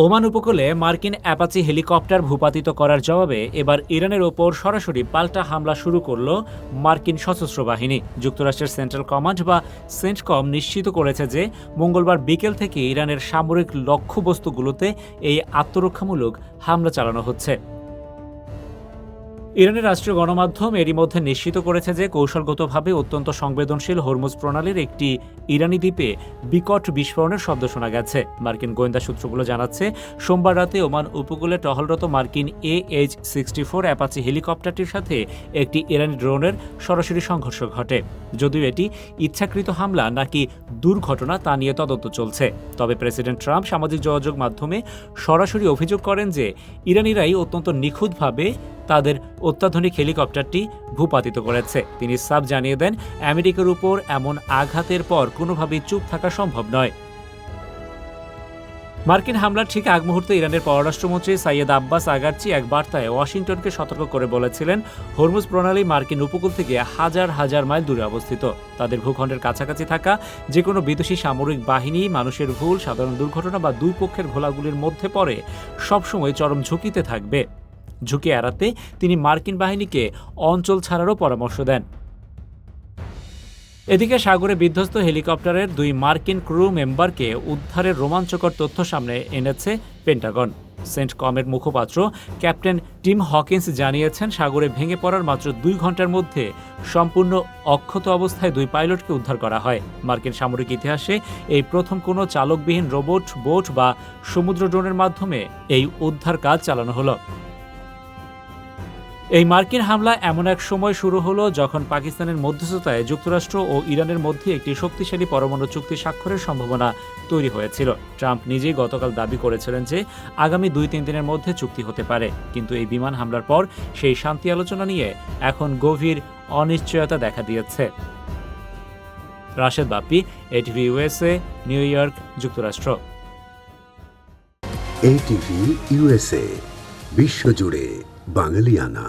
Oman উপকূলে মার্কিন Apache helicopter ভূপাতিত করার জবাবে এবার ইরানের ওপর সরাসরি পাল্টা হামলা শুরু করল মার্কিন সশস্ত্র বাহিনী। যুক্তরাষ্ট্রের সেন্ট্রাল কমান্ড বা সেন্টকম নিশ্চিত করেছে যে মঙ্গলবার বিকেল থেকে ইরানের সামরিক লক্ষ্যবস্তুগুলোতে এই আত্মরক্ষামূলক হামলা চালানো হচ্ছে। ইরানের রাষ্ট্রীয় গণমাধ্যম এরই মধ্যে নিশ্চিত করেছে যে কৌশলগতভাবে অত্যন্ত সংবেদনশীল হরমুজ প্রণালীর একটি ইরানি দ্বীপে বিকট বিস্ফোরণের শব্দ শোনা গেছে। মার্কিন গোয়েন্দা সূত্রগুলো জানাচ্ছে, সোমবার রাতে ওমান উপকূলে টহলরত মার্কিন AH-64 অ্যাপাচি হেলিকপ্টারটির সাথে একটি ইরানি ড্রোনের সরাসরি সংঘর্ষ ঘটে। যদিও এটি ইচ্ছাকৃত হামলা নাকি দুর্ঘটনা তা নিয়ে তদন্ত চলছে। তবে প্রেসিডেন্ট ট্রাম্প সামাজিক যোগাযোগ মাধ্যমে সরাসরি অভিযোগ করেন যে ইরানিরাই অত্যন্ত নিখুঁতভাবে তাদের অত্যাধুনিক হেলিকপ্টারটি ভূপাতিত করেছে। তিনি সাফ জানিয়ে দেন, আমেরিকার উপর এমন আঘাতের পর কোনোভাবেই চুপ থাকা সম্ভব নয়। মার্কিন হামলার ঠিক আগ মুহূর্তে ইরানের পররাষ্ট্রমন্ত্রী সাইয়েদ আব্বাস আগারচি এক বার্তায় ওয়াশিংটনকে সতর্ক করে বলেছিলেন, হরমুজ প্রণালী মার্কিন উপকূল থেকে হাজার হাজার মাইল দূরে অবস্থিত। তাদের ভূখণ্ডের কাছাকাছি থাকা যে কোনো বিদেশি সামরিক বাহিনী মানুষের ভুল, সাধারণ দুর্ঘটনা বা দুই পক্ষের ঘোলাগুলির মধ্যে পড়ে সবসময় চরম ঝুঁকিতে থাকবে। ঝুঁকি এড়াতে তিনি মার্কিন বাহিনীকে অঞ্চল ছাড়ারও পরামর্শ দেন। এদিকে সাগরে বিধ্বস্ত হেলিকপ্টারের 2 মার্কিন ক্রু মেম্বারকে উদ্ধারের রোমাঞ্চকর তথ্য সামনে এনেছে পেন্টাগন। সেন্টকমের মুখপাত্র ক্যাপ্টেন টিম হকিন্স জানিয়েছেন, সাগরে ভেঙে পড়ার মাত্র 2 ঘন্টার মধ্যে সম্পূর্ণ অক্ষত অবস্থায় 2 পাইলটকে উদ্ধার করা হয়। মার্কিন সামরিক ইতিহাসে এই প্রথম কোনো চালকবিহীন রোবট, বোট বা সমুদ্র ড্রোনের মাধ্যমে এই উদ্ধার কাজ চালানো হলো। এই মার্কিন হামলা এমন এক সময় শুরু হলো যখন পাকিস্তানের মধ্যস্থতায় যুক্তরাষ্ট্র ও ইরানের মধ্যে একটি শক্তিশালী পরমাণু চুক্তি স্বাক্ষরের সম্ভাবনা তৈরি হয়েছিল। ট্রাম্প নিজেই গতকাল দাবি করেছিলেন যে আগামী 2-3 দিনের মধ্যে চুক্তি হতে পারে, কিন্তু এই বিমান হামলার পর সেই শান্তি আলোচনা নিয়ে এখন গভীর অনিশ্চয়তা দেখা দিয়েছে। Rashed Bappi, ATV USA, new York, যুক্তরাষ্ট্র। এটিভি USA, বিশ্বজুড়ে বাঙালিয়ানা।